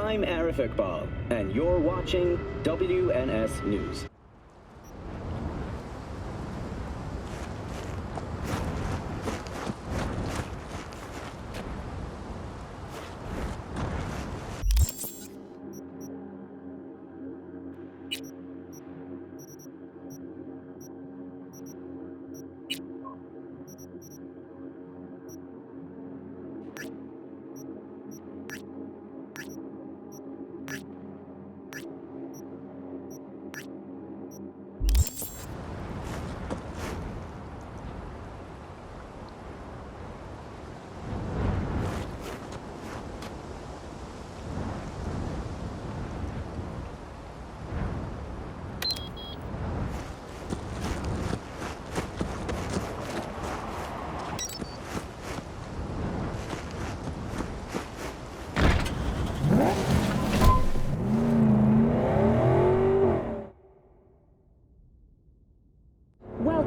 I'm Arif Iqbal, and you're watching WNS News.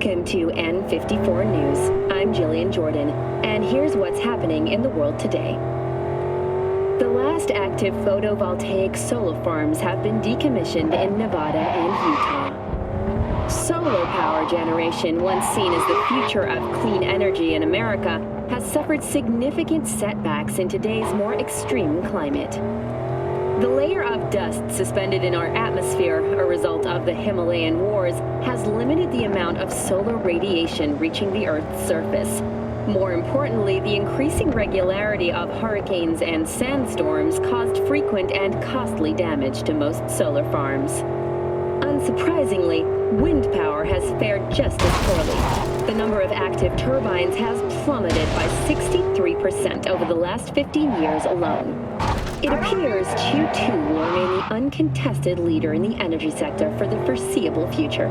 Welcome to N54 News. I'm Jillian Jordan, and here's what's happening in the world today. The last active photovoltaic solar farms have been decommissioned in Nevada and Utah. Solar power generation, once seen as the future of clean energy in America, has suffered significant setbacks in today's more extreme climate. The layer of dust suspended in our atmosphere, a result of the Himalayan wars, has limited the amount of solar radiation reaching the Earth's surface. More importantly, the increasing regularity of hurricanes and sandstorms caused frequent and costly damage to most solar farms. Unsurprisingly, wind power has fared just as poorly. The number of active turbines has plummeted by 63% over the last 15 years alone. It appears Q2 will remain the uncontested leader in the energy sector for the foreseeable future.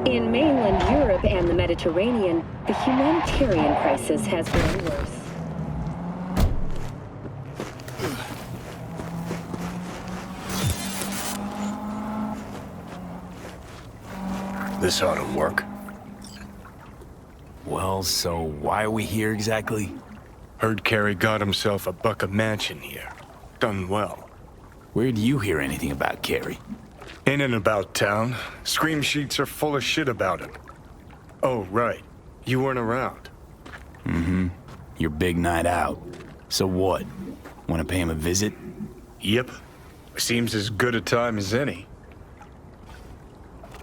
In mainland Europe and the Mediterranean, the humanitarian crisis has grown worse. This ought to work. Well, so why are we here exactly? Heard Carey got himself a buck a mansion here. Done well. Where'd you hear anything about Carey? In and about town. Scream sheets are full of shit about him. Oh, right. You weren't around. Mm-hmm. Your big night out. So what? Want to pay him a visit? Yep. Seems as good a time as any.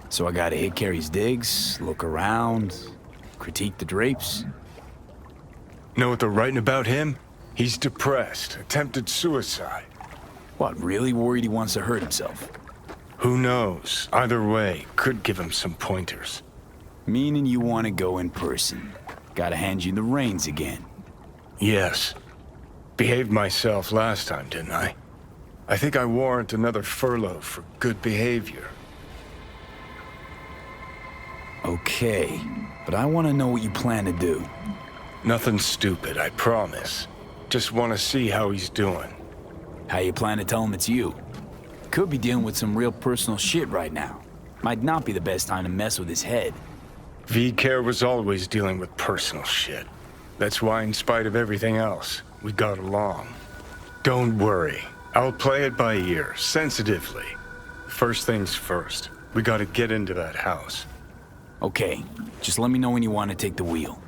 So I gotta hit Carey's digs, look around, critique the drapes? Know what they're writing about him? He's depressed, attempted suicide. What, really worried he wants to hurt himself? Who knows? Either way, could give him some pointers. Meaning you want to go in person. Gotta hand you the reins again. Yes. Behaved myself last time, didn't I? I think I warrant another furlough for good behavior. Okay, but I want to know what you plan to do. Nothing stupid, I promise. Just want to see how he's doing. How you plan to tell him it's you? Could be dealing with some real personal shit right now. Might not be the best time to mess with his head. V-Care was always dealing with personal shit. That's why, in spite of everything else, we got along. Don't worry. I'll play it by ear, sensitively. First things first. We gotta get into that house. Okay, just let me know when you want to take the wheel.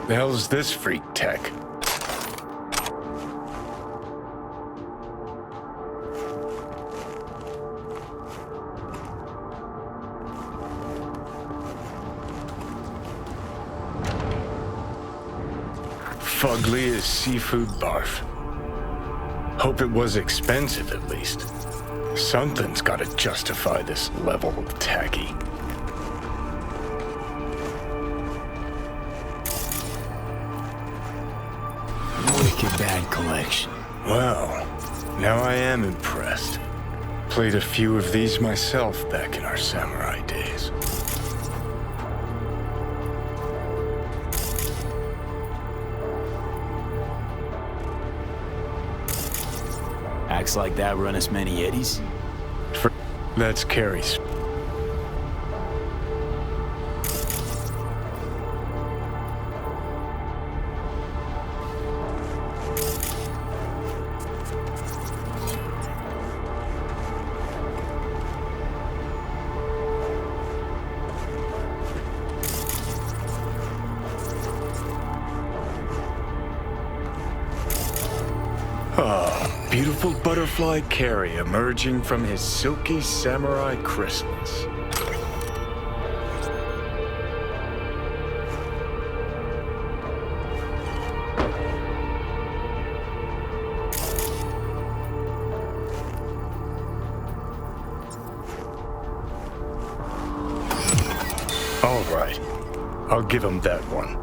The hell's this freak tech? Fugly as seafood barf. Hope it was expensive at least. Something's gotta justify this level of tacky. Wicked bad collection. Well, now I am impressed. Played a few of these myself back in our samurai days. Acts like that run us many eddies? That's Carrie's. Beautiful butterfly Carrie emerging from his silky samurai chrysalis. All right, I'll give him that one.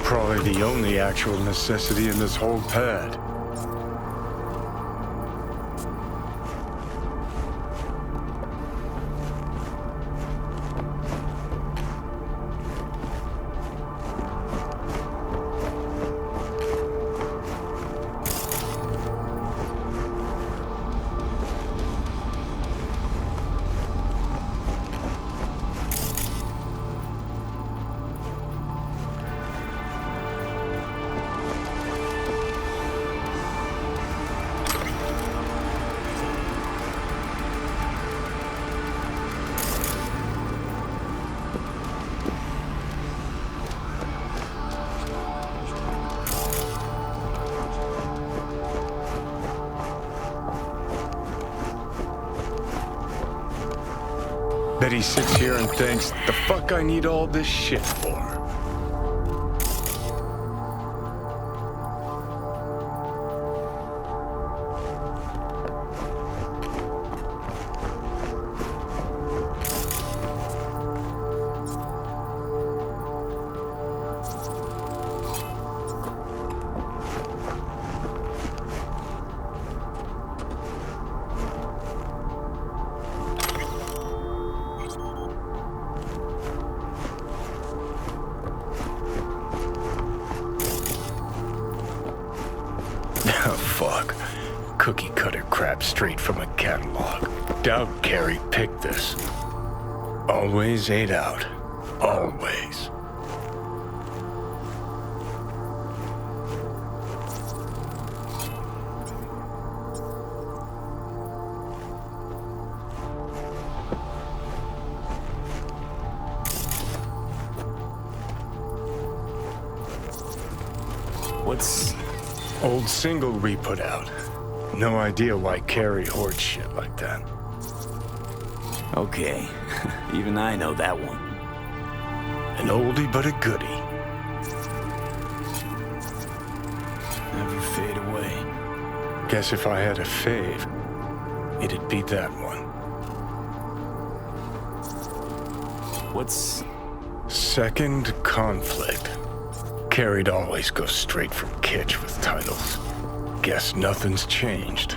Probably the only actual necessity in this whole pad. Bet he sits here and thinks, the fuck I need all this shit for? Fuck. Cookie cutter crap straight from a catalog. Doubt Carrie picked this. Always ate out. Always. What's... Old single we put out. No idea why Carrie hoards shit like that. Okay. Even I know that one. An oldie but a goodie. Never fade away. Guess if I had a fave, it'd be that one. What's... Second Conflict. Carrie'd always go straight from kitsch with titles. Guess nothing's changed.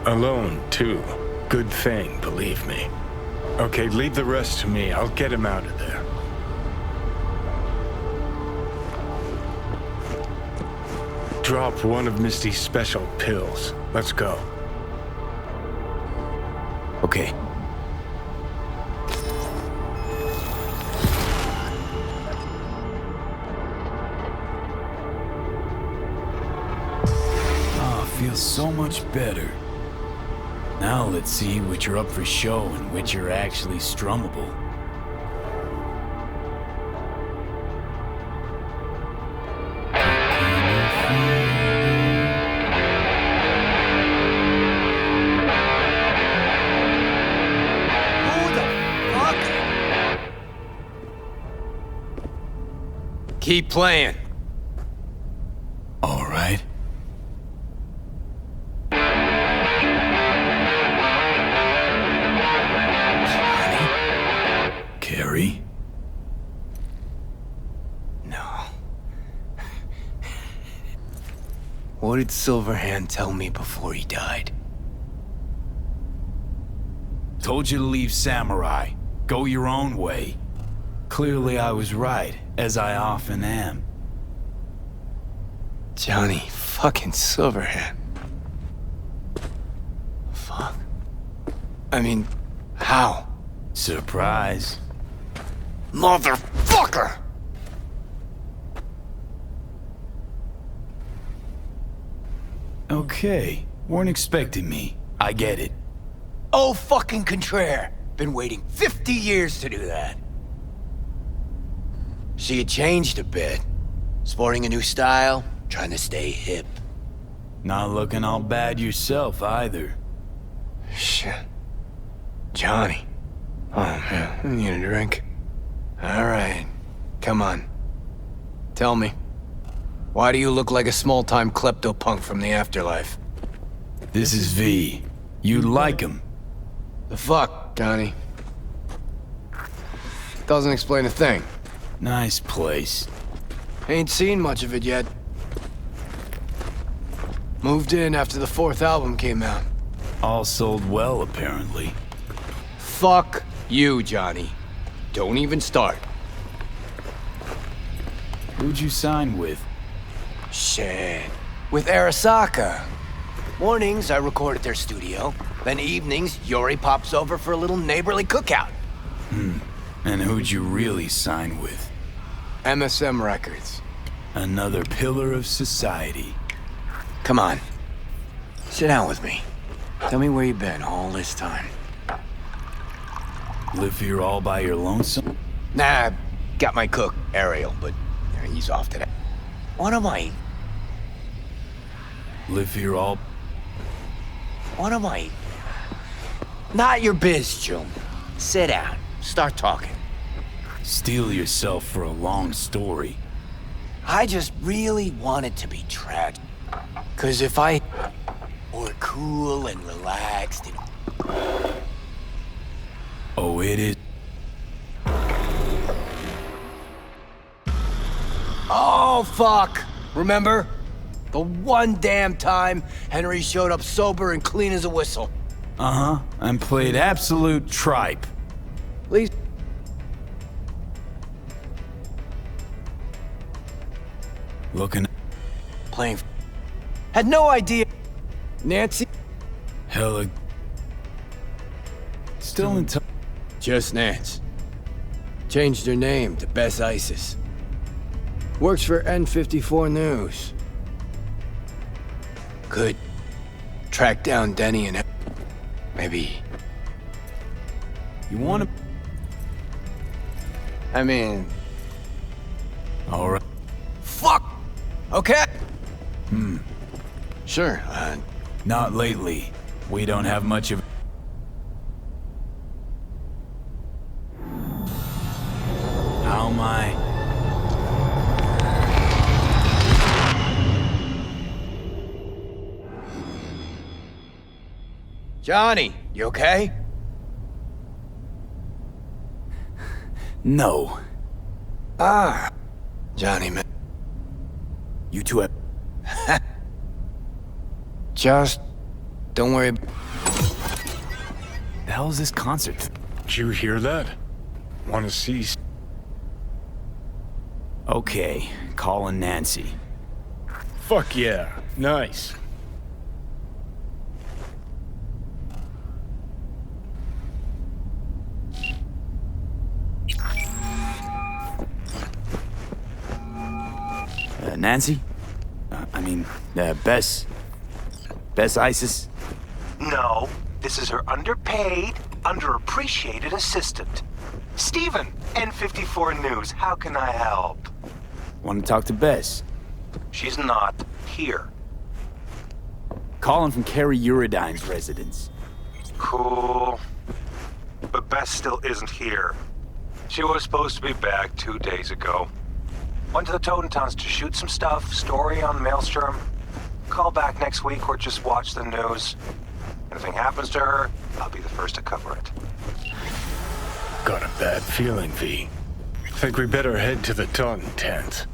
Alone, too. Good thing, believe me. Okay, leave the rest to me. I'll get him out of there. Drop one of Misty's special pills. Let's go. Okay. Feels so much better. Now let's see which are up for show and which are actually strummable. Who the fuck? Keep playing. All right. Carrie? No. What did Silverhand tell me before he died? Told you to leave Samurai. Go your own way. Clearly I was right, as I often am. Johnny fucking Silverhand. Fuck. I mean, how? Surprise. Motherfucker! Okay, weren't expecting me. I get it. Oh, fucking contraire. Been waiting 50 years to do that. She had changed a bit. Sporting a new style, trying to stay hip. Not looking all bad yourself, either. Shit. Johnny. Oh, man, I need a drink. All right, come on. Tell me, why do you look like a small-time klepto-punk from the afterlife? This is V. You like him. The fuck, Johnny? Doesn't explain a thing. Nice place. Ain't seen much of it yet. Moved in after the 4th album came out. All sold well, apparently. Fuck you, Johnny. Don't even start. Who'd you sign with? Shit. With Arasaka. Mornings, I record at their studio. Then evenings, Yori pops over for a little neighborly cookout. And who'd you really sign with? MSM Records. Another pillar of society. Come on. Sit down with me. Tell me where you've been all this time. Live here all by your lonesome? Nah, got my cook, Ariel, but he's off today. What am I? Live here all... What am I? Not your biz, June. Sit down. Start talking. Steel yourself for a long story. I just really want it to be tragic. 'Cause if I were cool and relaxed and... Oh, it is... Oh, fuck! Remember? The one damn time Henry showed up sober and clean as a whistle. Uh-huh, and played absolute tripe. At least... Looking... Playing... Had no idea... Nancy... Hella... Still in touch. Just Nance. Changed her name to Bess Isis. Works for N54 News. Could track down Denny and... Maybe... You wanna... I mean... Alright. Fuck! Okay? Sure, Not lately. We don't have much of... How am I... Johnny, you okay? No. Ah. Johnny, man. You two have... Just Don't worry. The hell is this concert? Did you hear that? Want to see? Okay, calling Nancy. Fuck yeah. Nice. Nancy? Bess? Bess Isis? No, this is her underpaid, underappreciated assistant. Steven, N54 News, how can I help? Want to talk to Bess? She's not here. Calling from Carrie Uridine's residence. Cool. But Bess still isn't here. She was supposed to be back 2 days ago. Went to the Totentowns to shoot some stuff, story on Maelstrom. Call back next week or just watch the news. Anything happens to her, I'll be the first to cover it. Got a bad feeling, V. Think we better head to the Taunton tent.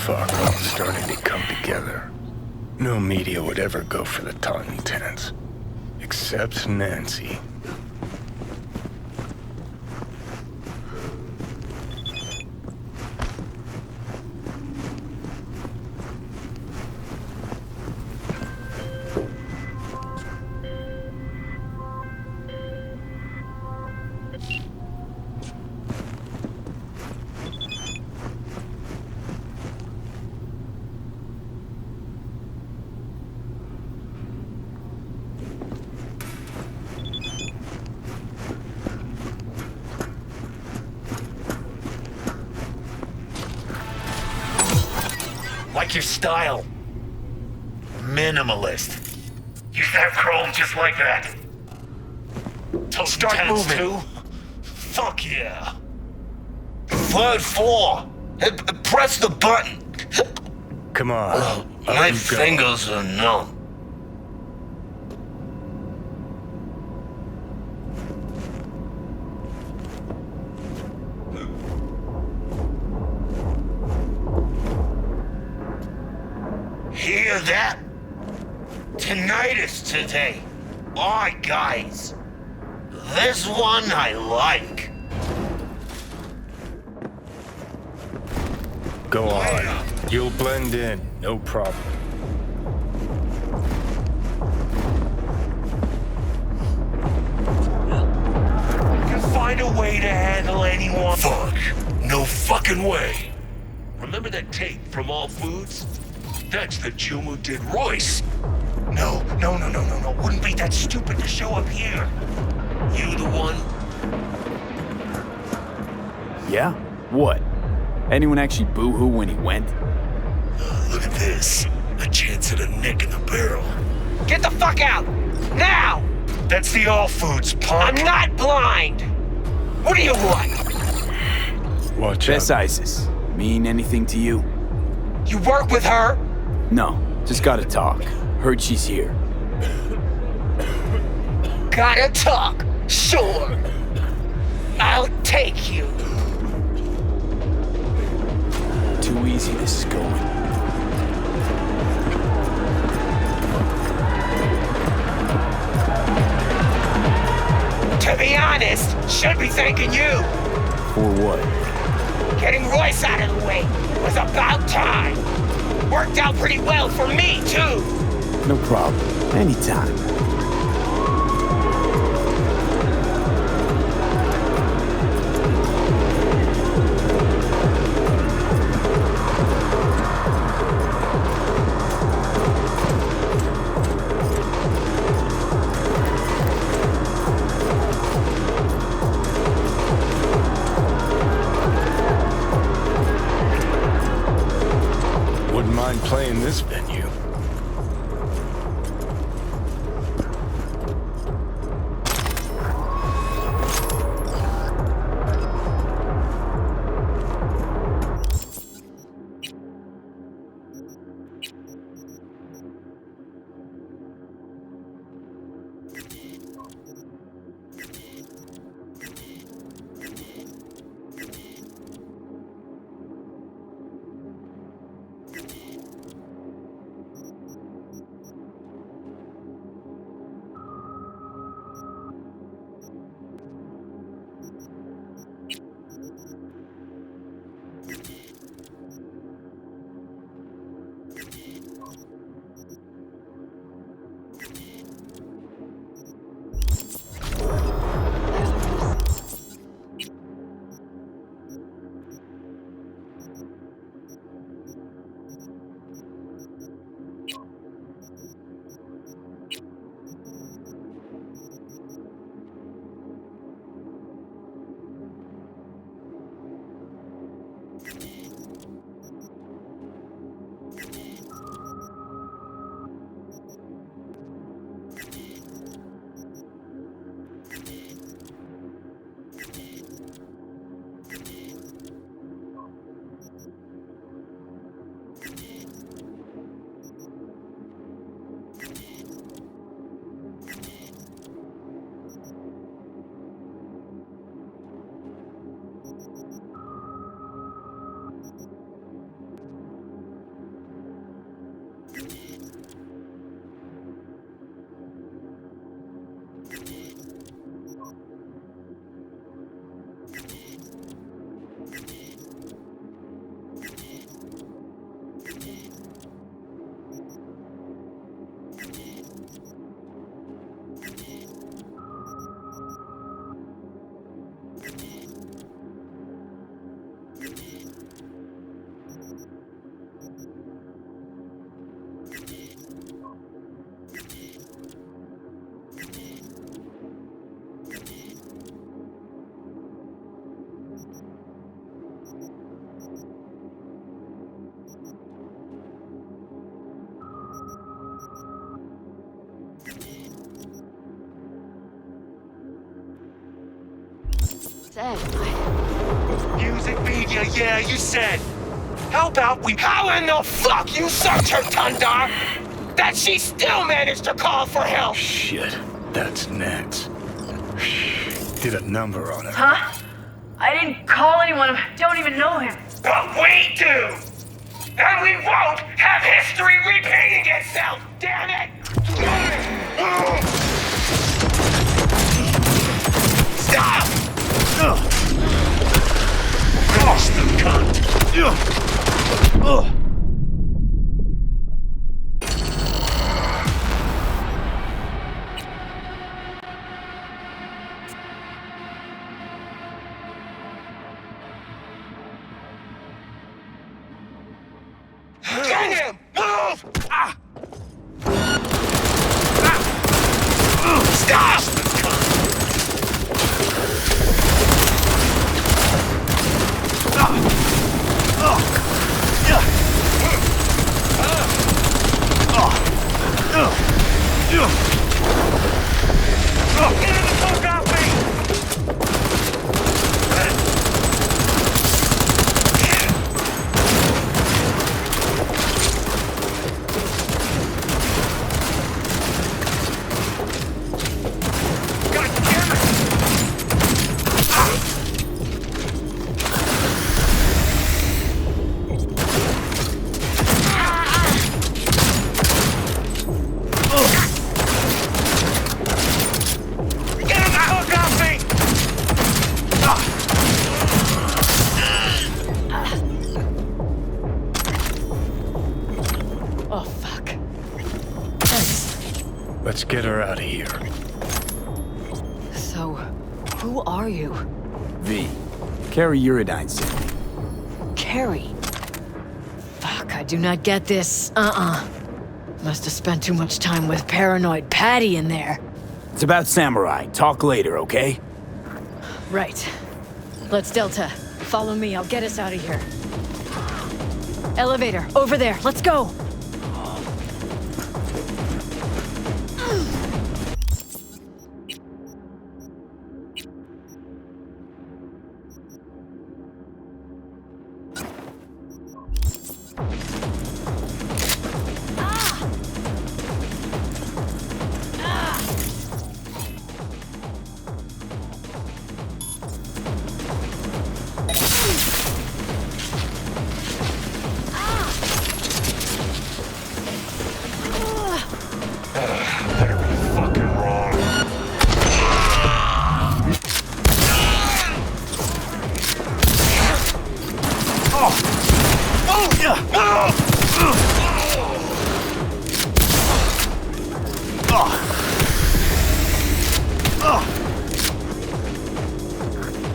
Fuck, all starting to come together. No media would ever go for the Taunton tents. Except Nancy. Like your style. Minimalist. Use that chrome just like that. Start moving. Too? Fuck yeah. Third floor. Press the button. Come on. My fingers are numb. Hear that? Tinnitus today. Alright, guys. This one I like. Go on. You'll blend in, no problem. You find a way to handle anyone. Fuck. No fucking way. Remember that tape from All Foods? That's the Jew who did Royce. No. Wouldn't be that stupid to show up here. You the one? Yeah? What? Anyone actually boo-hoo when he went? Look at this. A chance at a nick in the barrel. Get the fuck out! Now! That's the All Foods, punk. I'm not blind! What do you want? Watch Bess out. Isis, mean anything to you? You work with her? No, just gotta talk. Heard she's here. Gotta talk. Sure. I'll take you. Too easy this is going. To be honest, should be thanking you. For what? Getting Royce out of the way was about time. Worked out pretty well for me, too. No problem. Anytime. Wouldn't mind playing this venue. Music media, yeah, you said. How about we... How in the fuck you search her, Tundar? That she still managed to call for help! Shit, that's Nance. Did a number on it. Huh? I didn't call anyone. I don't even know him. But we do! And we won't have history repeating itself, damn it! Stop! Cross the cunt! Get him! Move! Stop! Get him the fuck off me! Let's get her out of here. So, who are you? V. Carrie Uridine sent me. Carrie? Fuck, I do not get this. Must have spent too much time with paranoid Patty in there. It's about Samurai. Talk later, okay? Right. Let's Delta. Follow me, I'll get us out of here. Elevator, over there, let's go!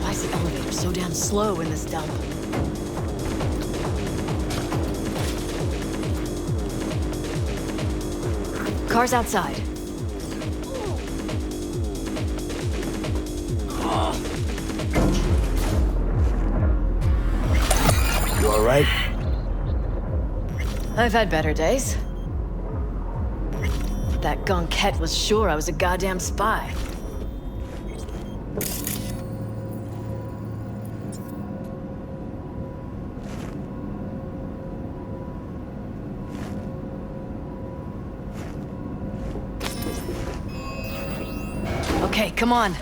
Why is the elevator so damn slow in this dump? Car's outside. You alright? I've had better days. That gunkette was sure I was a goddamn spy. Okay, come on.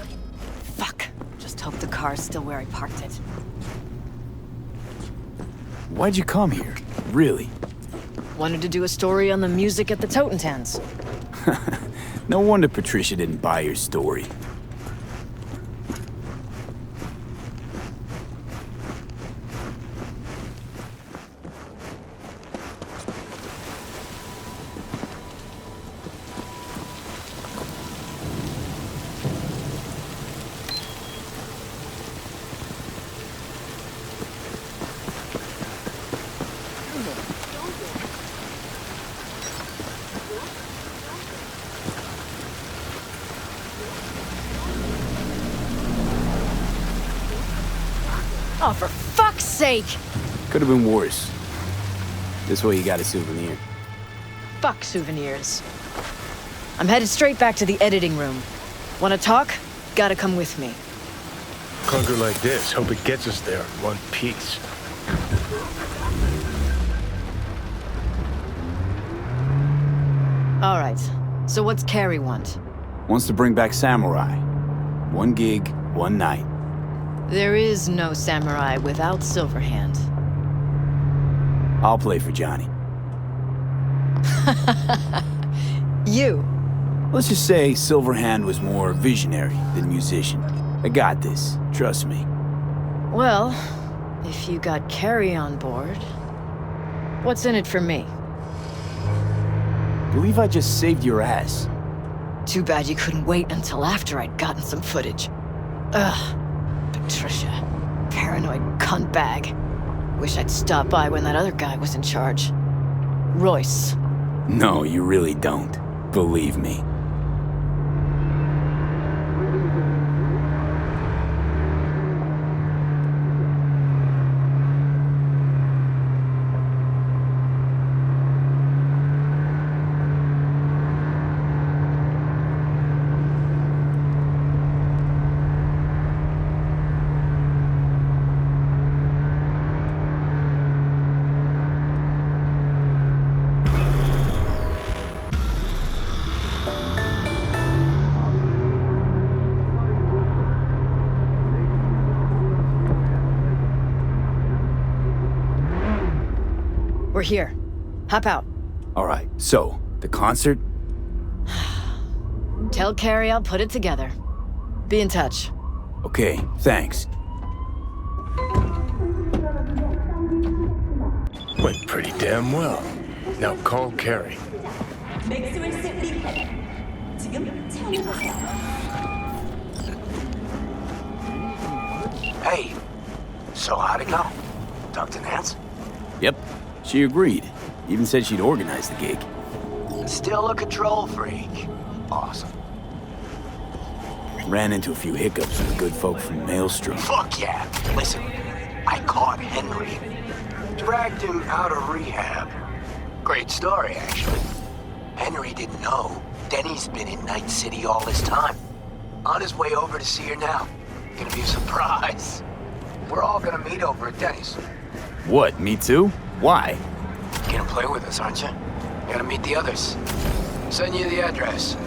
Fuck. Just hope the car's still where I parked it. Why'd you come here? Really? Wanted to do a story on the music at the Totentans. No wonder Patricia didn't buy your story. Oh, for fuck's sake! Could have been worse. This way you got a souvenir. Fuck souvenirs. I'm headed straight back to the editing room. Wanna talk? Gotta come with me. Clunker like this, hope it gets us there in one piece. All right. So what's Carrie want? Wants to bring back Samurai. One gig, one night. There is no samurai without Silverhand. I'll play for Johnny. You? Let's just say Silverhand was more visionary than musician. I got this, trust me. Well, if you got Carrie on board, what's in it for me? Believe I just saved your ass. Too bad you couldn't wait until after I'd gotten some footage. Ugh. Patricia. Paranoid cunt bag. Wish I'd stopped by when that other guy was in charge. Royce. No, you really don't. Believe me. We're here. Hop out. All right, so, the concert? Tell Carrie I'll put it together. Be in touch. Okay, thanks. Went pretty damn well. Now call Carrie. 지금 체험해보세요. Hey, so how'd it go? Talk to Nance? Yep, she agreed. Even said she'd organize the gig. Still a control freak. Awesome. Ran into a few hiccups with the good folk from Maelstrom. Fuck yeah. Listen, I caught Henry. Dragged him out of rehab. Great story, actually. Henry didn't know Denny's been in Night City all this time. On his way over to see her now. Gonna be a surprise. We're all gonna meet over at Denny's. What, me too? Why? You're gonna play with us, aren't you? Gotta meet the others. Send you the address.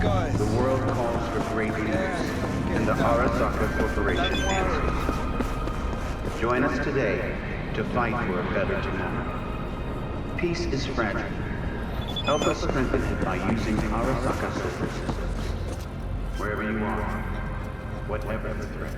The world calls for great leaders, and the Arasaka Corporation answers. Join us today to fight for a better tomorrow. Peace is fragile. Help us strengthen it by using Arasaka systems. Wherever you are, whatever the threat.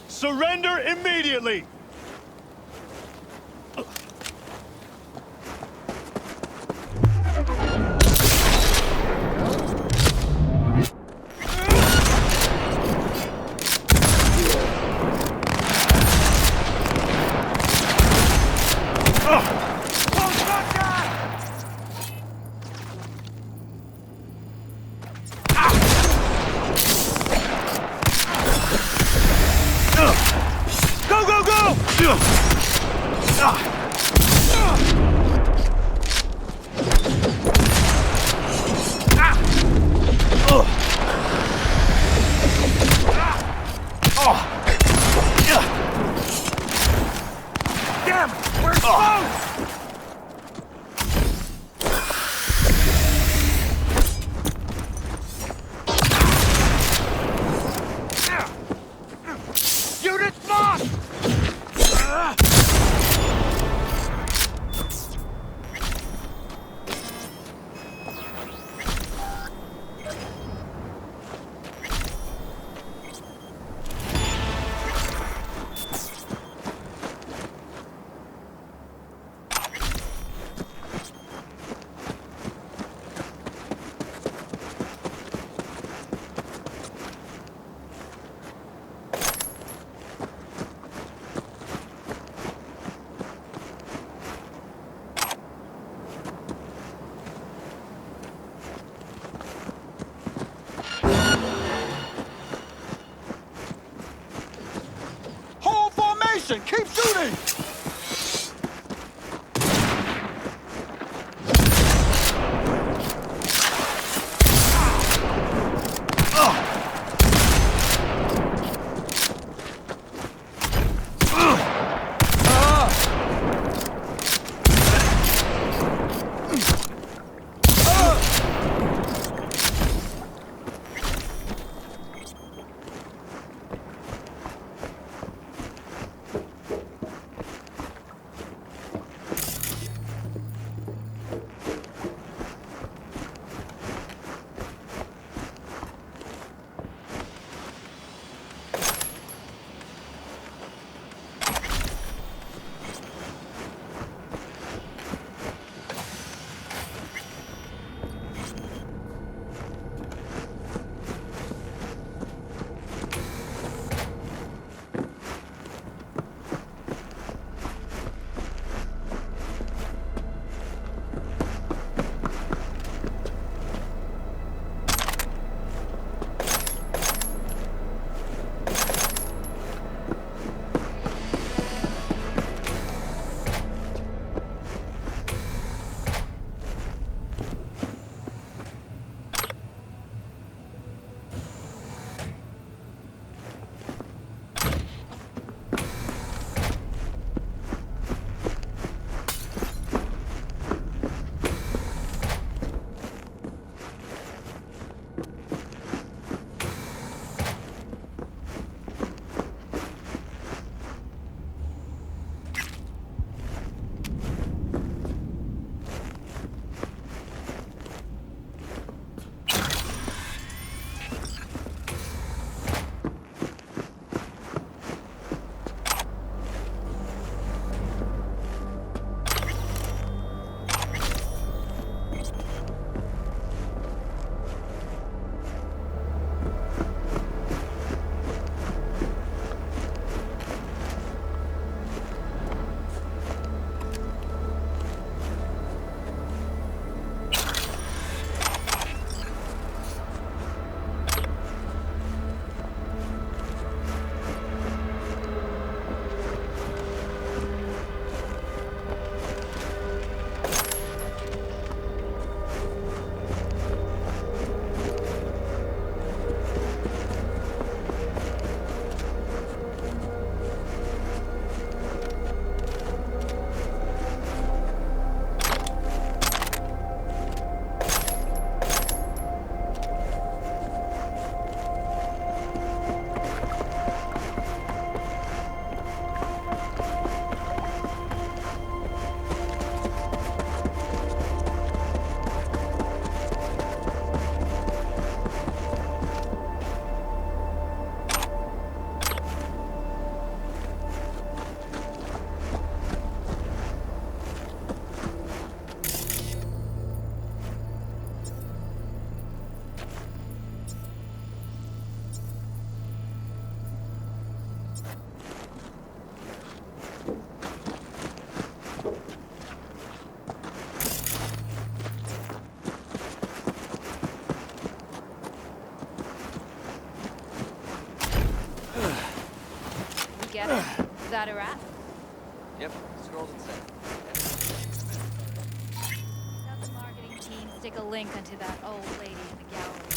Surrender immediately! Is that a wrap? Yep, scrolled and sent. Have the marketing team stick a link onto that old lady in the gallery.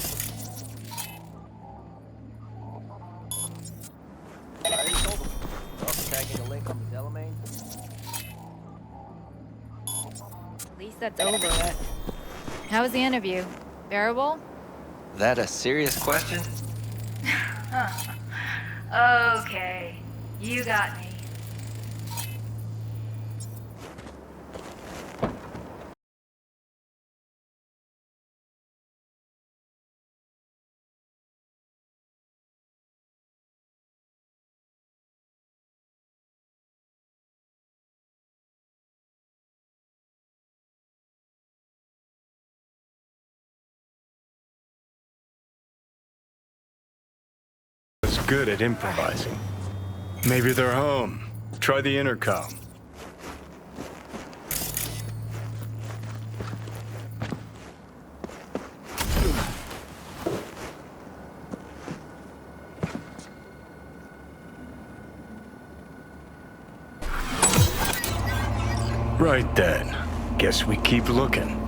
I already told them. Also tagging a link on the Delamain. At least that's over with. How was the interview? Bearable? That a serious question? Okay. You got me. Was good at improvising. Maybe they're home. Try the intercom. Right then. Guess we keep looking.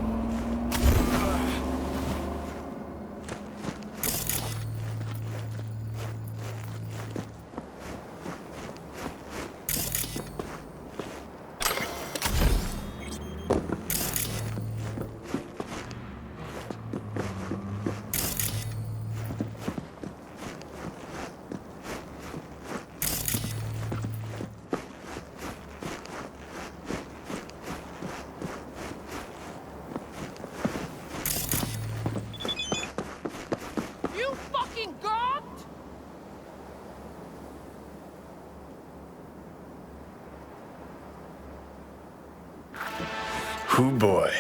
Hoo boy.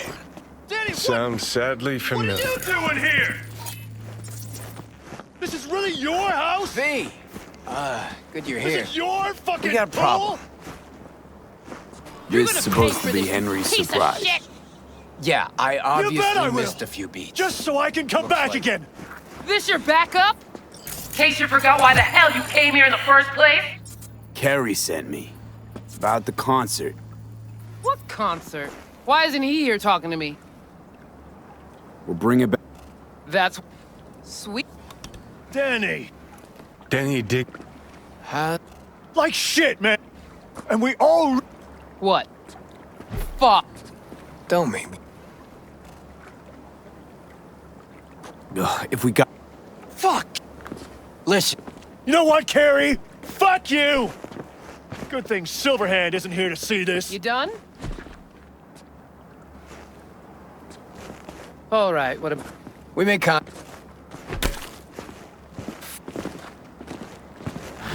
Danny, Sounds sadly familiar. What are you doing here? This is really your house? V! Good you're here. This is your fucking We got a problem. This is supposed to be Henry's surprise. Yeah, I bet obviously I will. missed a few beats. Just so I can come back again. This your backup? In case you forgot why the hell you came here in the first place? Carrie sent me. About the concert. What concert? Why isn't he here talking to me? We'll bring it back. That's sweet. Danny. Denny Dick. Huh? Like shit, man. And we all... What? Fuck. Don't make me. Ugh, if we got... Fuck! Listen. You know what, Carrie? Fuck you! Good thing Silverhand isn't here to see this. You done? All right, what a... We may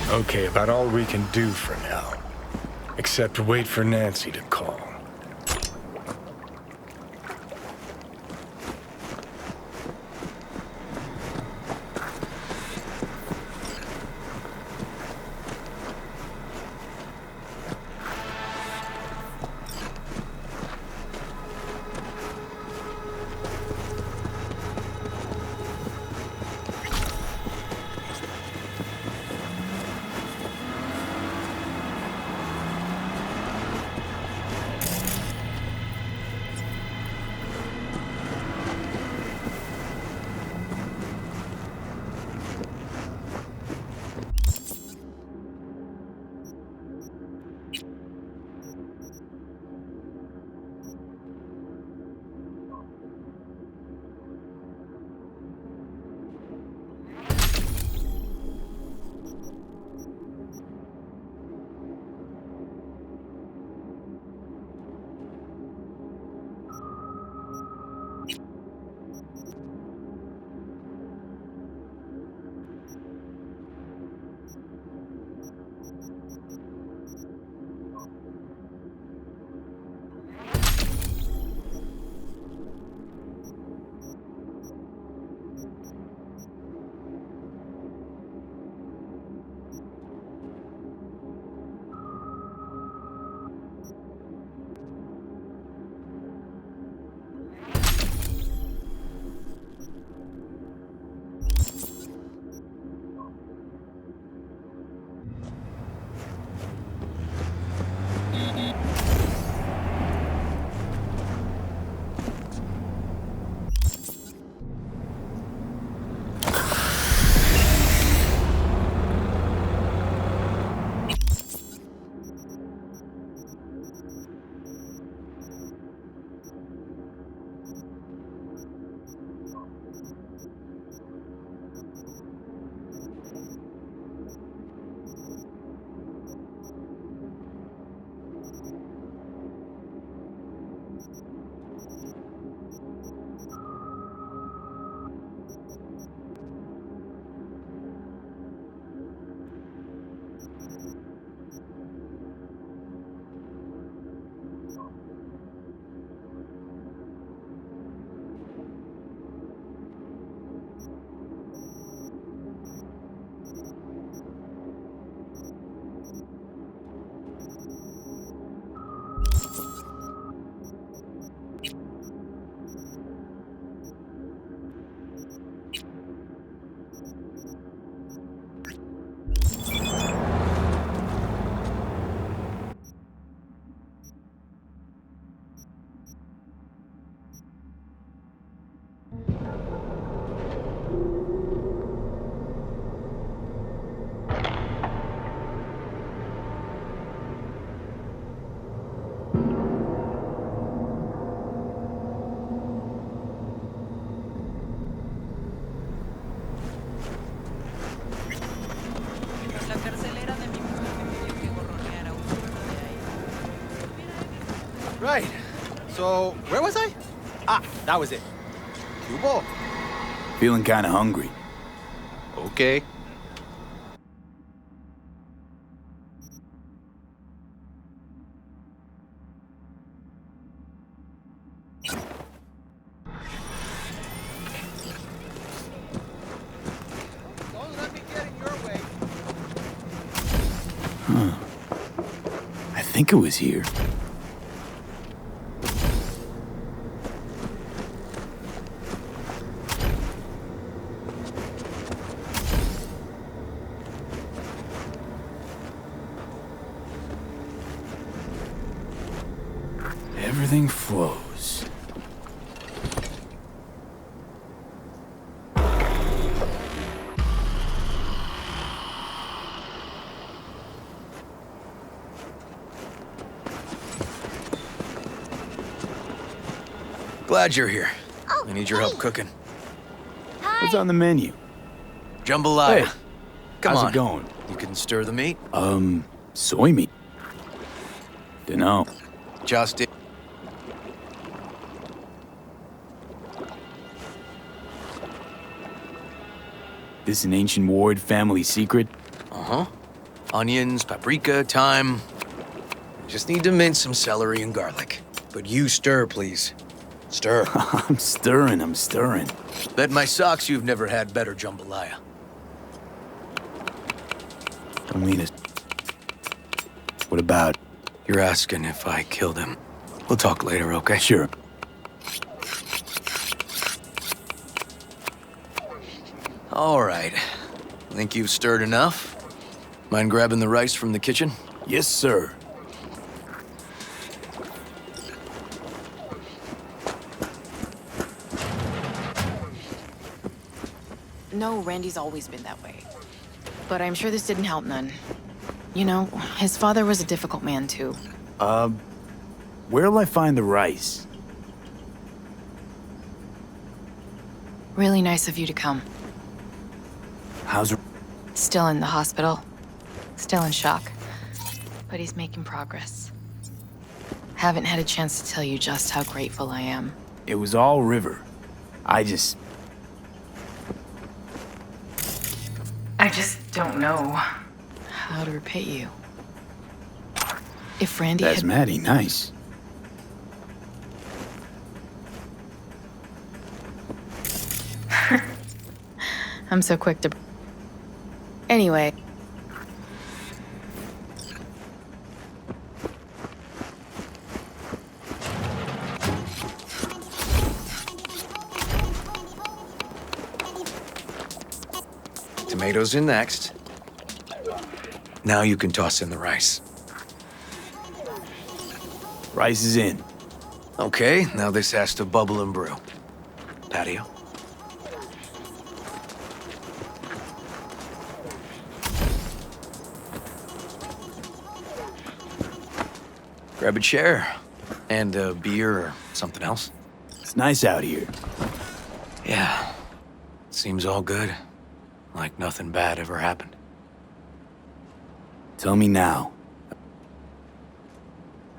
Okay, about all we can do for now. Except wait for Nancy to call. Right. So, where was I? Ah, that was it. Cubo. Feeling kinda hungry. Okay. Huh. I think it was here. Everything flows. Glad you're here. I need your help cooking. What's on the menu? Jambalaya. Hey, Come how's on. it going? You can stir the meat? Soy meat. Dunno. Just it. This an ancient Ward family secret? Uh-huh. Onions, paprika, thyme. Just need to mince some celery and garlic. But you stir, please. Stir. I'm stirring. Bet my socks you've never had better jambalaya. Don't mean it. What about? You're asking if I killed him. We'll talk later, okay? Sure. All right. Think you've stirred enough? Mind grabbing the rice from the kitchen? Yes, sir. No, Randy's always been that way. But I'm sure this didn't help none. You know, his father was a difficult man, too. Where'll I find the rice? Really nice of you to come. How's... Still in the hospital. Still in shock. But he's making progress. Haven't had a chance to tell you just how grateful I am. It was all River. I just don't know how to repay you. If Randy That's had... Maddie, nice. I'm so quick to... Anyway. Tomatoes in next. Now you can toss in the rice. Rice is in. Okay, now this has to bubble and brew. Patio. Grab a chair. And a beer or something else. It's nice out here. Yeah. Seems all good. Like nothing bad ever happened. Tell me now.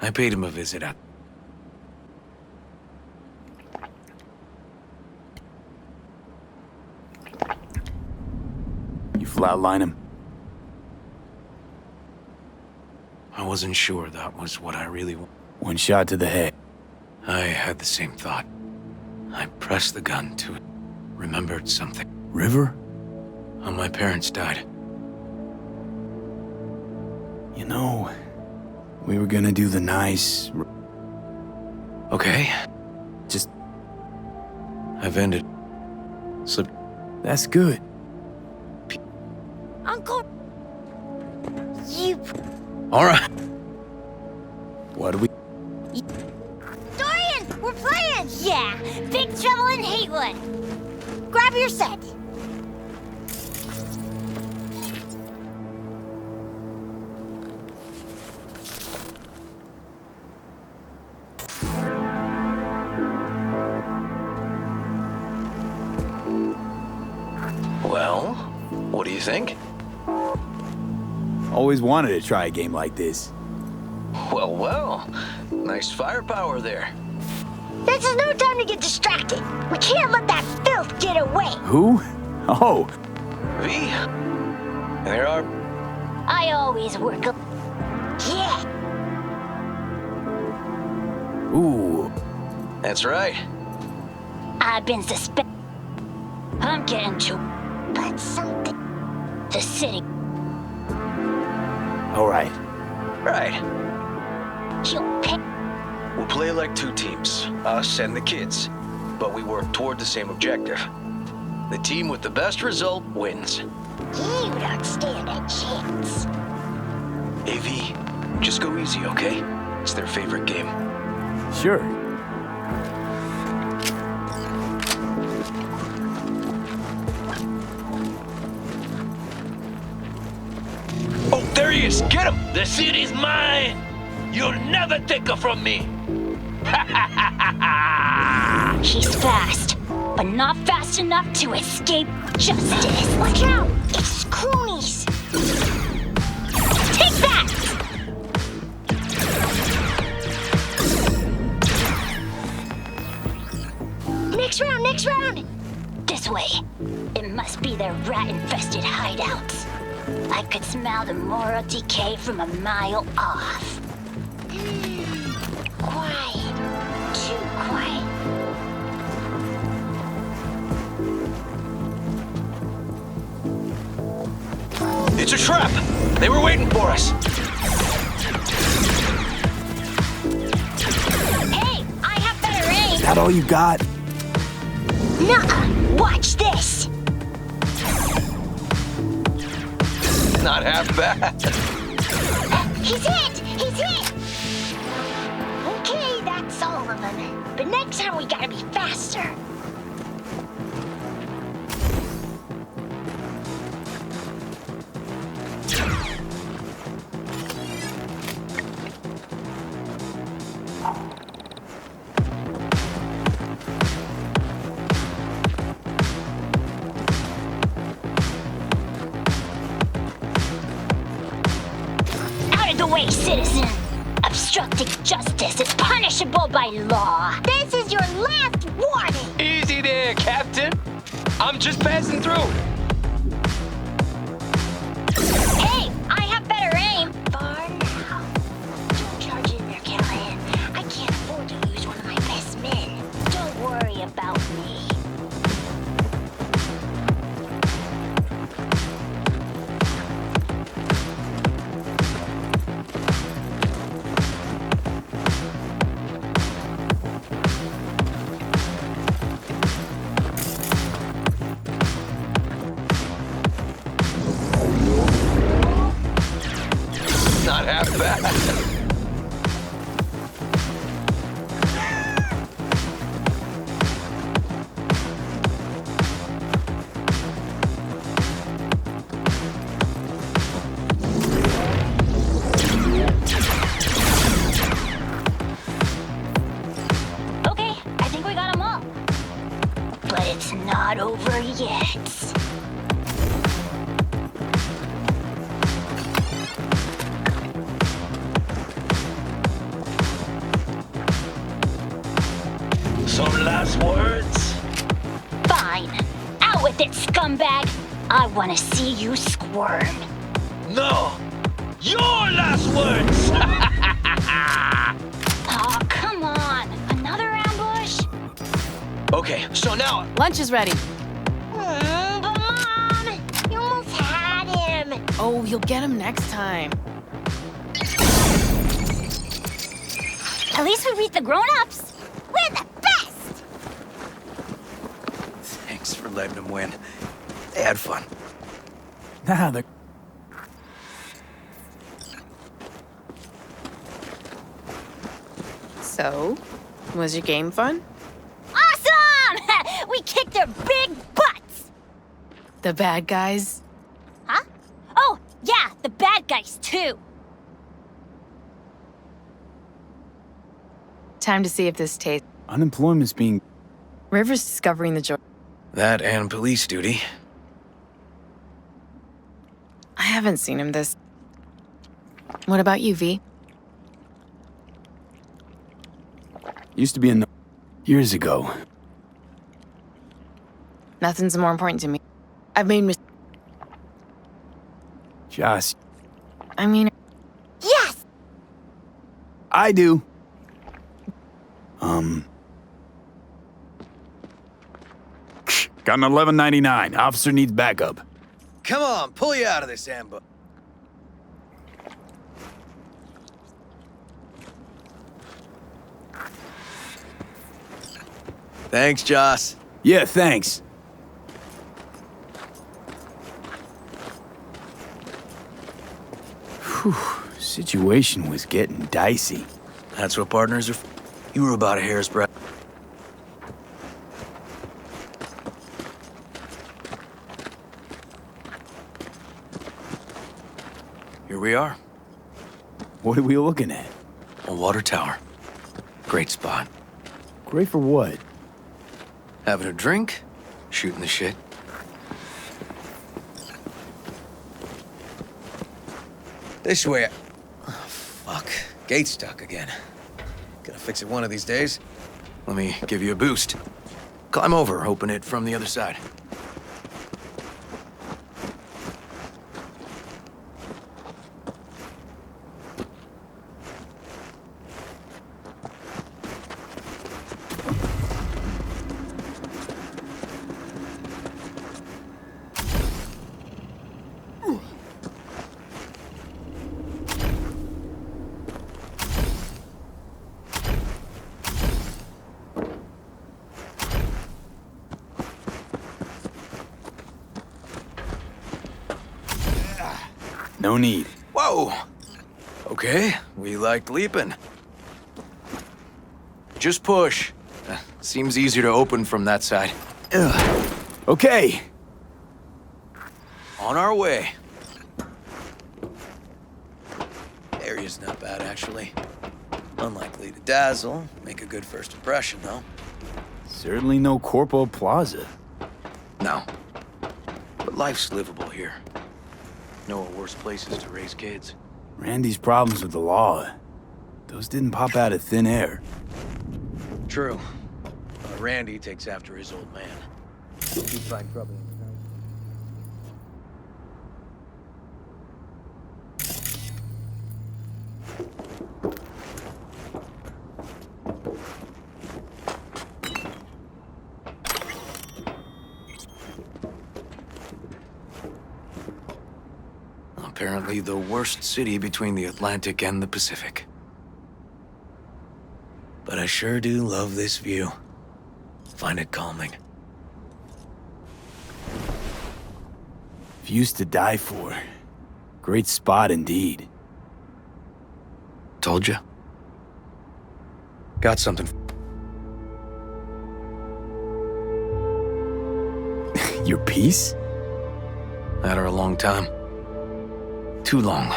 I paid him a visit at... You flatline him? I wasn't sure that was what I really wanted. One shot to the head. I had the same thought. I pressed the gun to it. Remembered something. River? When my parents died. You know, we were gonna do the nice... Okay. Just... I've ended. Slip. That's good. Uncle... You... All right. What do we... Dorian, we're playing! Yeah, Big Trouble in Hatewood. Grab your set. Well, what do you think? Always wanted to try a game like this. Well, Nice firepower there. This is no time to get distracted. We can't let that filth get away. Who? Oh. V. There are... I always work a... Yeah. Ooh. That's right. I've been I'm getting to... But something... The city... All right. Right. You'll pay... We'll play like two teams, us and the kids. But we work toward the same objective. The team with the best result wins. You don't stand a chance. AV, just go easy, okay? It's their favorite game. Sure. Oh, there he is! Get him! The city's mine! You'll never take her from me! He's fast, but not fast enough to escape justice. Watch out! It's cronies! Take that! Next round! This way. It must be their rat-infested hideouts. I could smell the moral decay from a mile off. Quiet. Too quiet. It's a trap! They were waiting for us! Hey, I have better aim! Is that all you got? Nuh-uh! Watch this! Not half bad. He's hit! Okay, that's all of them. But next time we gotta be faster. Way, citizen. Obstructing justice is punishable by law. This is your last warning. Easy there, Captain. I'm just passing through. Hey, I have better aim. For now. Don't charge in there, Callahan. I can't afford to lose one of my best men. Don't worry about me. Not half bad. Okay, I think we got them all. But it's not over yet. Some last words? Fine. Out with it, scumbag. I want to see you squirm. No! Your last words! Oh, come on. Another ambush? Okay, so now... Lunch is ready. But Mom, you almost had him. Oh, you'll get him next time. At least we beat the grown-ups. We're the best. Thanks for letting them win. They had fun. Nah, they're... So, was your game fun? Awesome! We kicked their big butts. The bad guys? Huh? Oh, yeah, the bad guys, too. Time to see if this tastes. Unemployment's being... River's discovering the joy. That and police duty. I haven't seen him this. What about you, V? Used to be in years ago. Nothing's more important to me. I've made Joss, I mean... Yes! I do. Got an 1199. Officer needs backup. Come on, pull you out of this ambush. Thanks, Joss. Yeah, thanks. Whew, situation was getting dicey. That's what partners are. You were about a hair's breadth. Here we are. What are we looking at? A water tower. Great spot. Great for what? Having a drink, shooting the shit. This way. Oh, fuck. Gate's stuck again. Gonna fix it one of these days. Let me give you a boost. Climb over, open it from the other side. No need. Whoa! Okay, we like leaping. Just push. Seems easier to open from that side. Okay. On our way. Area's not bad, actually. Unlikely to dazzle. Make a good first impression, though. Certainly no Corpo Plaza. No. But life's livable here. Know of worse places to raise kids. Randy's problems with the law. Those didn't pop out of thin air. True. Randy takes after his old man. He'd find trouble. Apparently the worst city between the Atlantic and the Pacific. But I sure do love this view. Find it calming. Views to die for. Great spot indeed. Told you. Got something. Your piece? Had her a long time. Too long.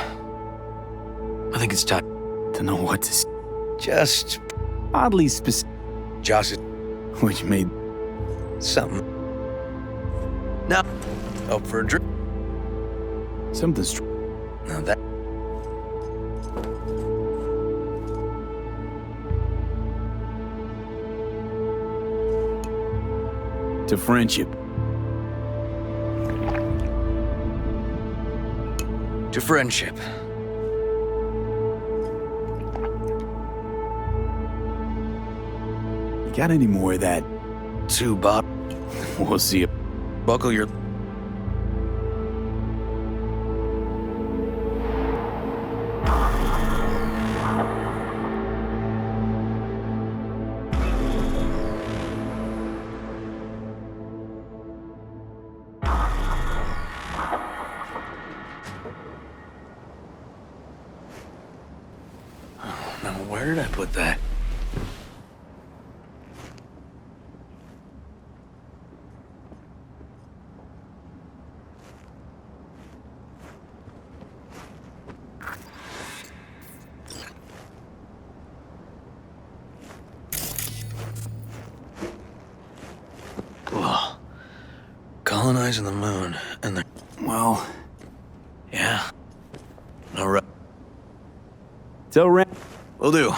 I think it's time to know what to say. Just oddly specific. Joss is... Which made... something. Now, up for a drink. Something's... Now that... To friendship. To friendship. You got any more of that? To Bob. We'll see. Buckle your... Now, where did I put that? Whoa. Colonizing the moon, and the... Well... Yeah. All right. Tell Rand... Will do.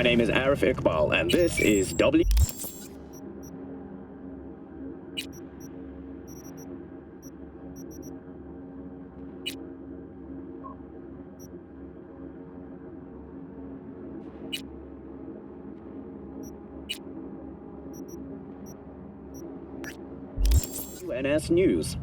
My name is Arif Iqbal, and this is WNS News.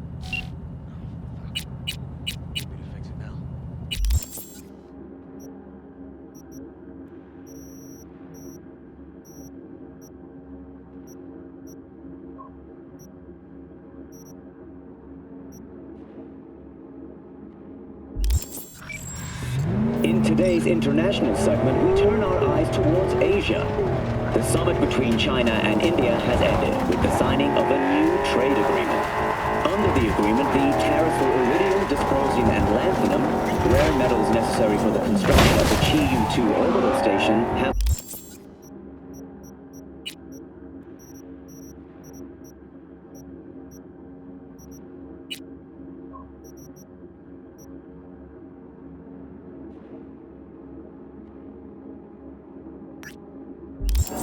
In today's international segment, we turn our eyes towards Asia. The summit between China and India has ended with the signing of a new trade agreement. Under the agreement, the tariffs for iridium, dysprosium, and lanthanum, rare metals necessary for the construction of the Chi-U-2 orbital station, have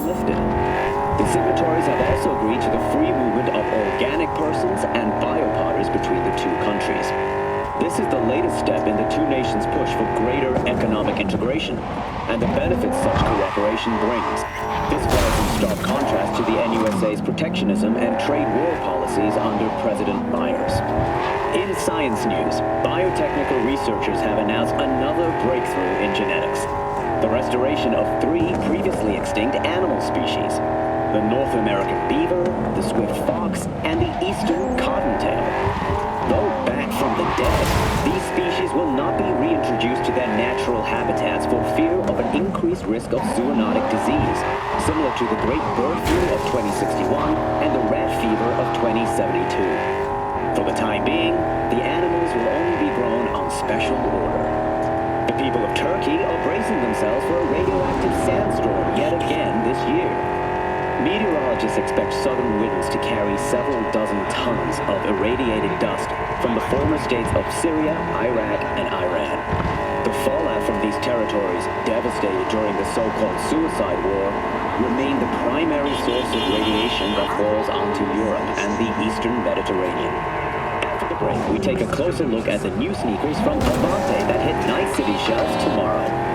lifted. The signatories have also agreed to the free movement of organic persons and biopodders between the two countries. This is the latest step in the two nations' push for greater economic integration and the benefits such cooperation brings. This flies in stark contrast to the NUSA's protectionism and trade war policies under President Myers. In science news, biotechnical researchers have announced another breakthrough in genetics. The restoration of 3 previously extinct animal species: the North American beaver, the swift fox, and the eastern cottontail. Though back from the dead, these species will not be reintroduced to their natural habitats for fear of an increased risk of zoonotic disease, similar to the Great Bird Flu of 2061 and the rat fever of 2072. For the time being, the animals will only be grown on special order. The people of Turkey are bracing themselves for a radioactive sandstorm yet again this year. Meteorologists expect southern winds to carry several dozen tons of irradiated dust from the former states of Syria, Iraq, and Iran. The fallout from these territories, devastated during the so-called suicide war, remain the primary source of radiation that falls onto Europe and the eastern Mediterranean. After the break, we take a closer look at the new sneakers from Avanced that hit Night City shelves tomorrow.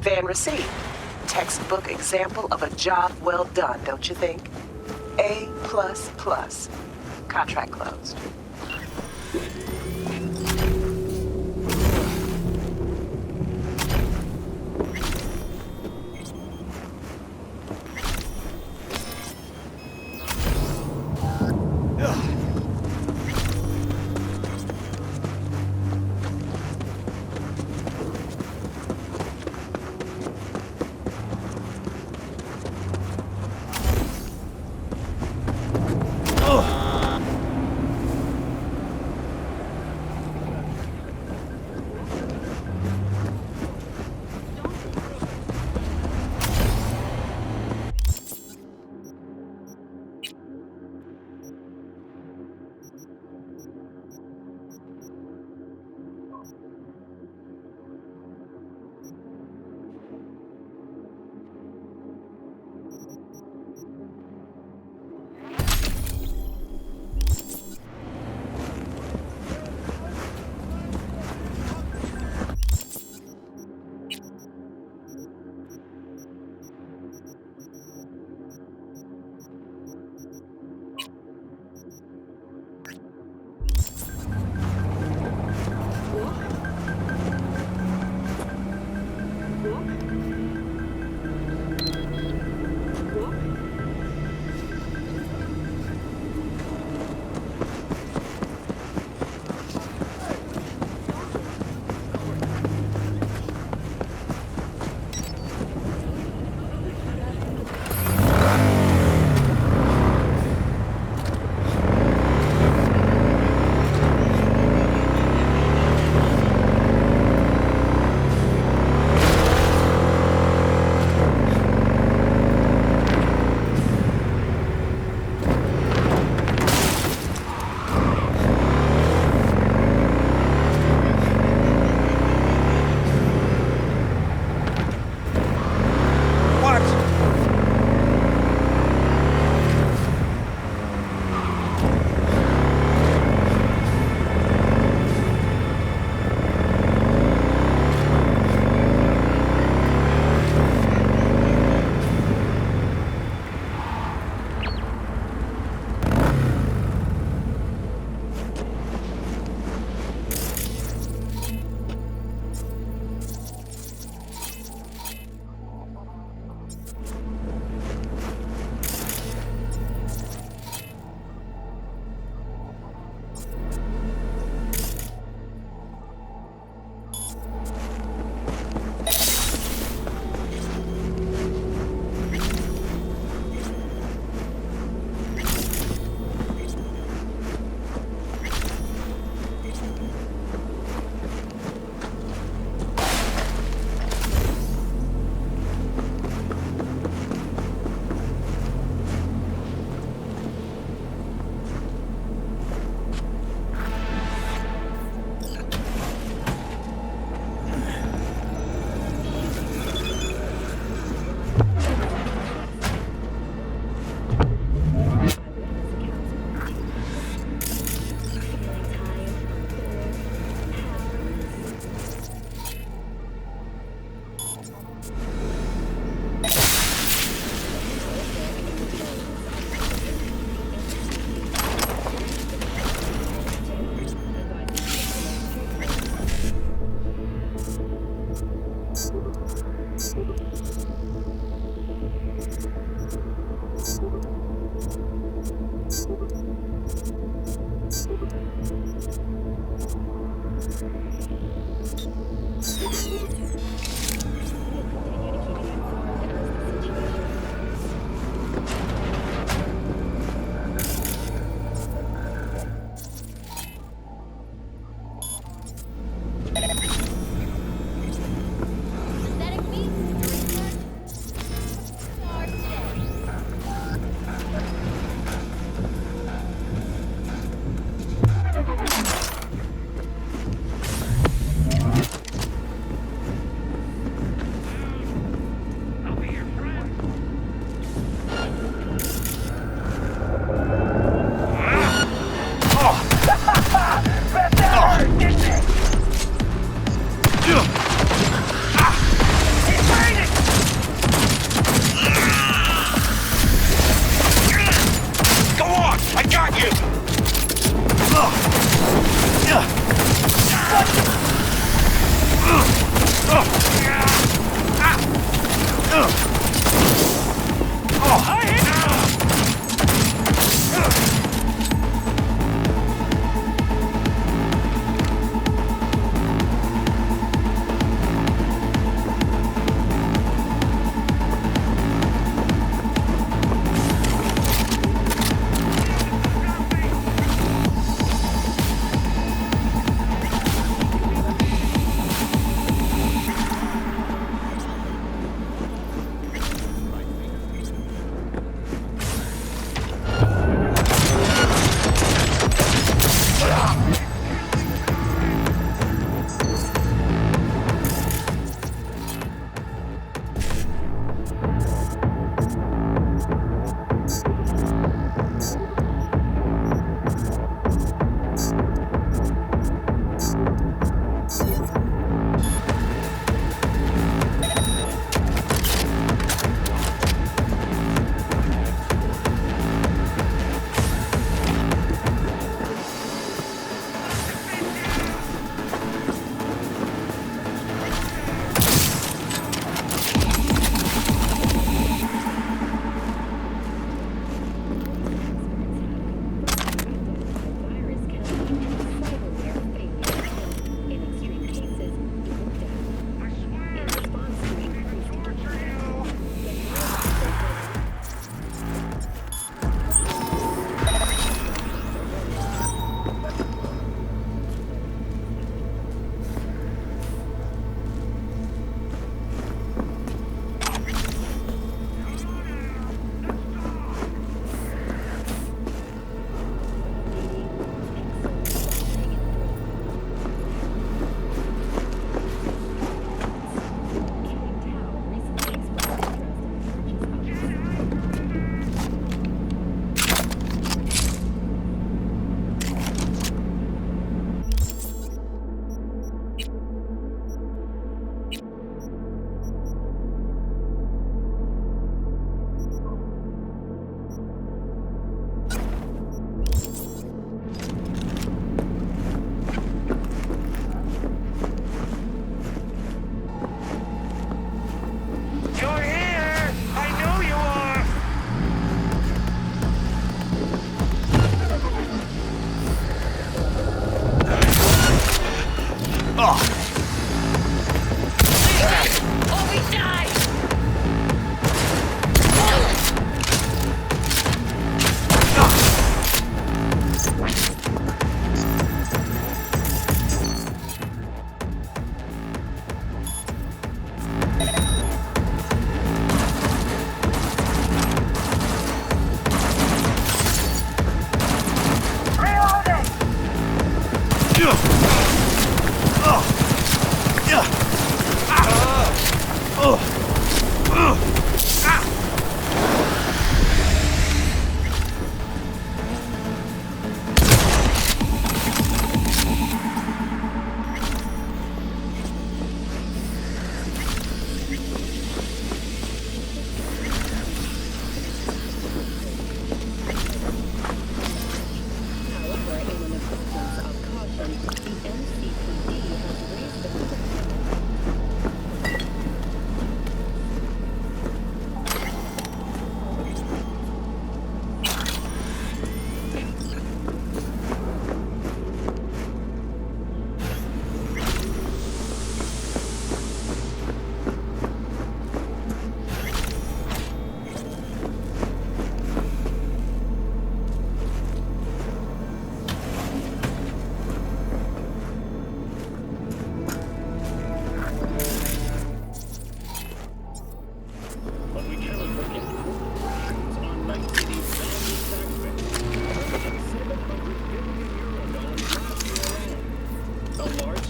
Fan received. Textbook example of a job well done, don't you think? A++. Contract closed.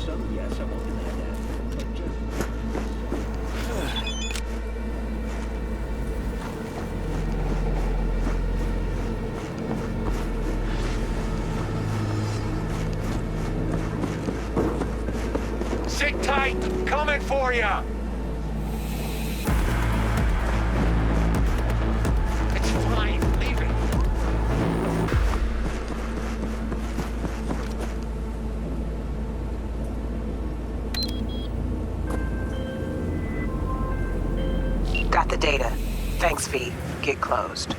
So, yes, I won't deny that. But just... Sit tight! Coming for ya! It's fine. Leave it. Got the data. Thanks, V. Get closed.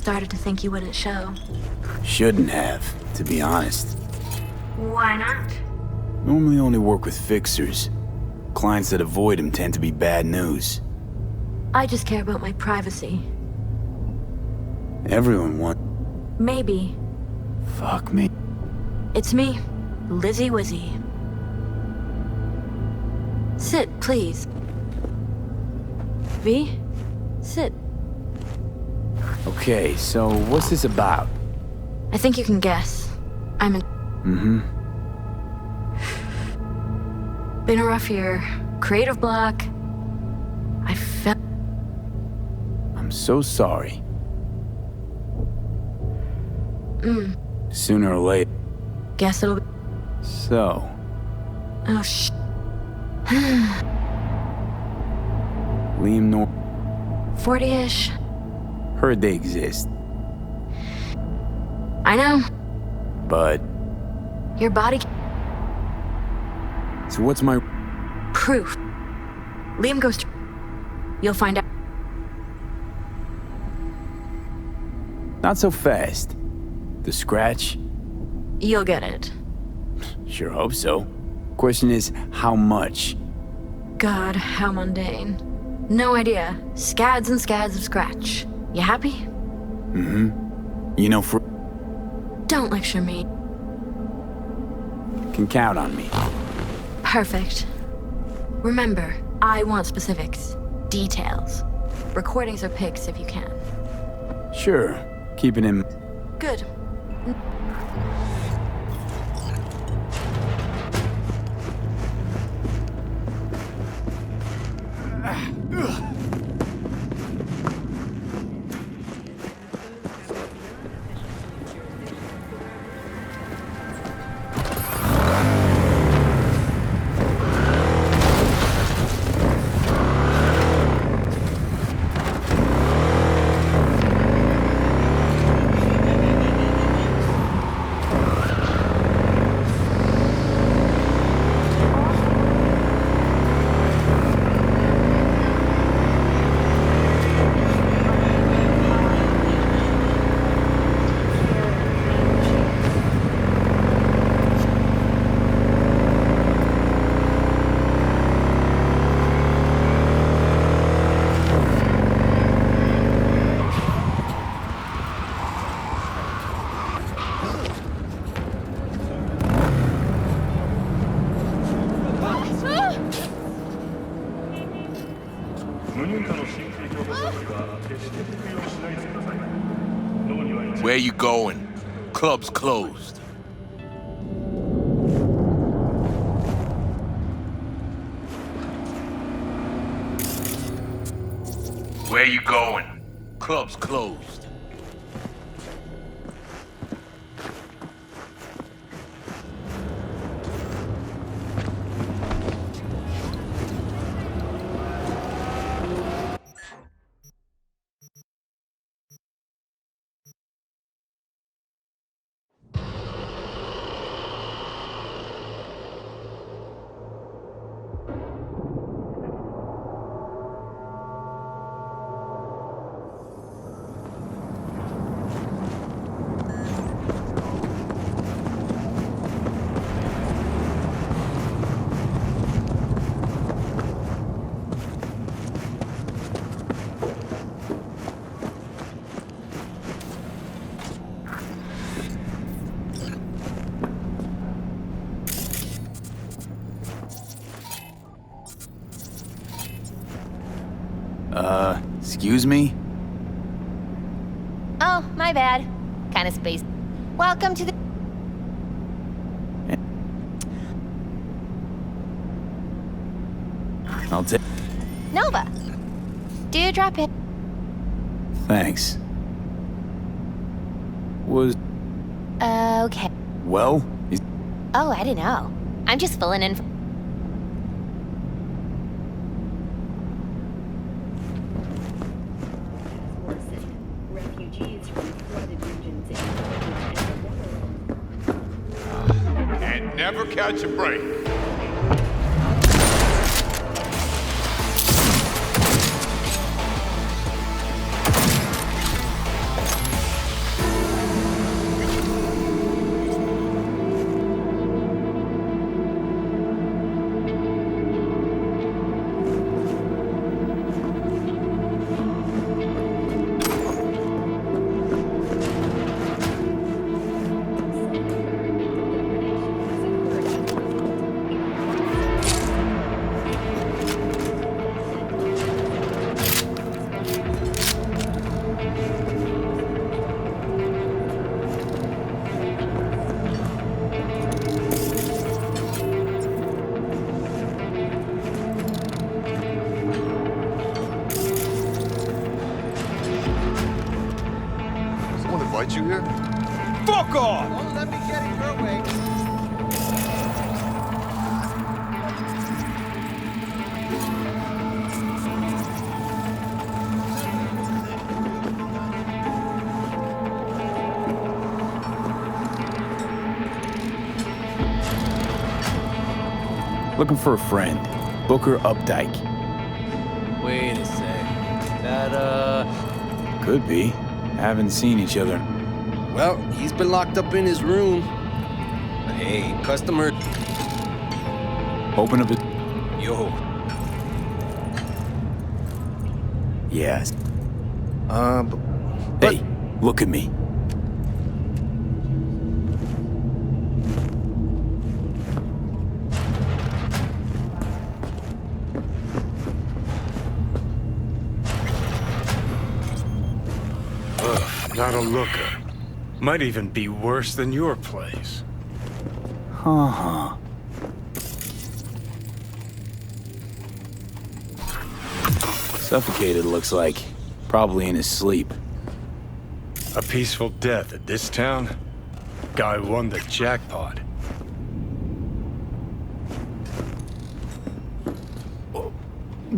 Started to think you wouldn't show. Shouldn't have, to be honest. Why not? Normally only work with fixers. Clients that avoid him tend to be bad news. I just care about my privacy. Everyone wants... Maybe. Fuck me. It's me, Lizzie Wizzy. Sit, please. V? Sit. Okay, so what's this about? I think you can guess. I'm in... Mm-hmm. Been a rough year. Creative block. I felt... I'm so sorry. Sooner or later. Guess it'll be... So... Oh, sh... Liam Nor... 40-ish. Heard they exist. I know. But... Your body... So what's my... Proof. Liam goes to... You'll find out. Not so fast. The scratch? You'll get it. Sure hope so. Question is, how much? God, how mundane. No idea. Scads and scads of scratch. You happy? Mm-hmm. You know, Don't lecture me. can count on me. Perfect. Remember, I want specifics. Details. Recordings or pics if you can. Sure. Keep it in... Good. Where you going? Club's closed. Where you going? Club's closed. Excuse me? Oh, my bad. Kinda spaced. Welcome to the... I'll take... Nova. Do drop in. Thanks. Was... Okay. Well? Oh, I don't know. I'm just filling in. And never catch a break. Invite you here? Fuck off! Don't let me get in your way. Looking for a friend. Booker Updike. Wait a sec. That, Could be. Haven't seen each other. Well, he's been locked up in his room. But hey, customer... Open up the... Yo. Yes. But... Hey, Look at me. Ugh, not a looker. Might even be worse than your place. Uh-huh. Suffocated, looks like. Probably in his sleep. A peaceful death at this town? Guy won the jackpot.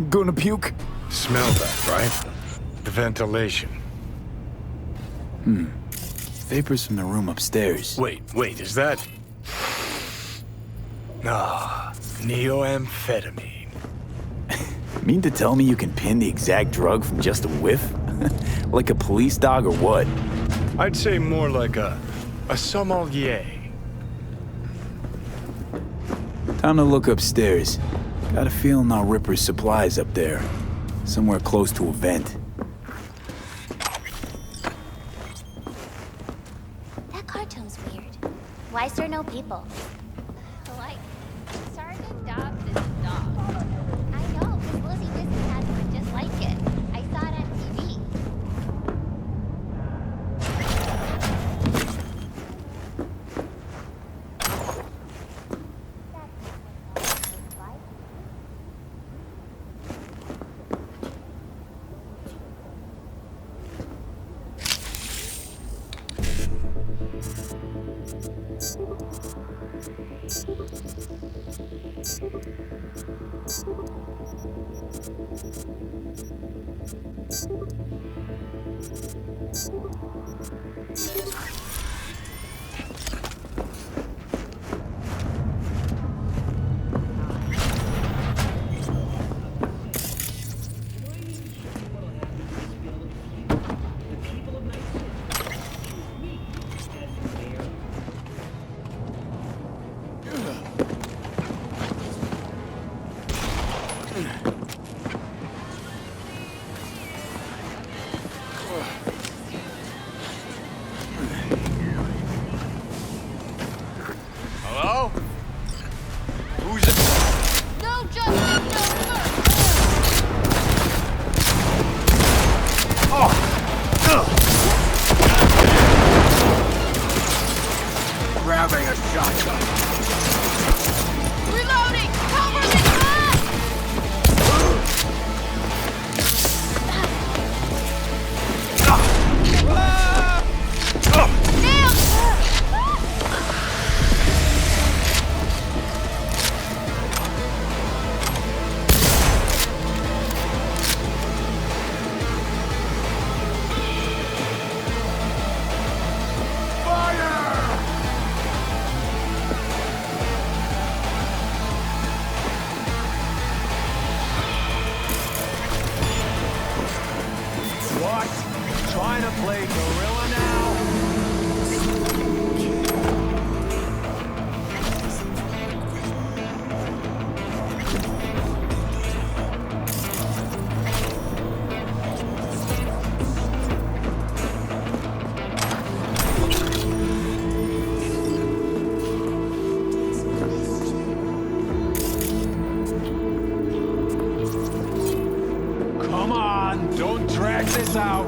Gonna puke? Smell that, right? The ventilation. Vapors from the room upstairs. Wait, is that... Ah, neoamphetamine. Mean to tell me you can pin the exact drug from just a whiff? Like a police dog or what? I'd say more like a sommelier. Time to look upstairs. Got a feeling our Ripper's supplies up there. Somewhere close to a vent. That cartoon's weird. Why is there no people? Like, Sergeant Dobbs is a dog. I know, because Lizzie Disney has one just like it. I saw it on TV. Hello? Who's it? No justice, no Grabbing a shotgun. Reloading! Cover the gun! What? Trying to play gorilla now? Come on, don't drag this out.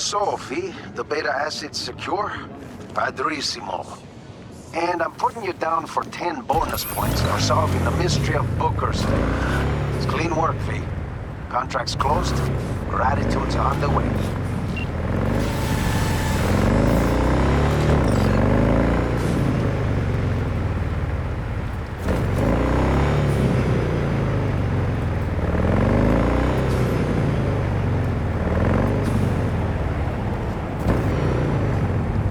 So, V, the beta asset's secure? Padrissimo. And I'm putting you down for 10 bonus points for solving the mystery of Booker's fate. It's clean work, V. Contract's closed. Gratitude's on the way.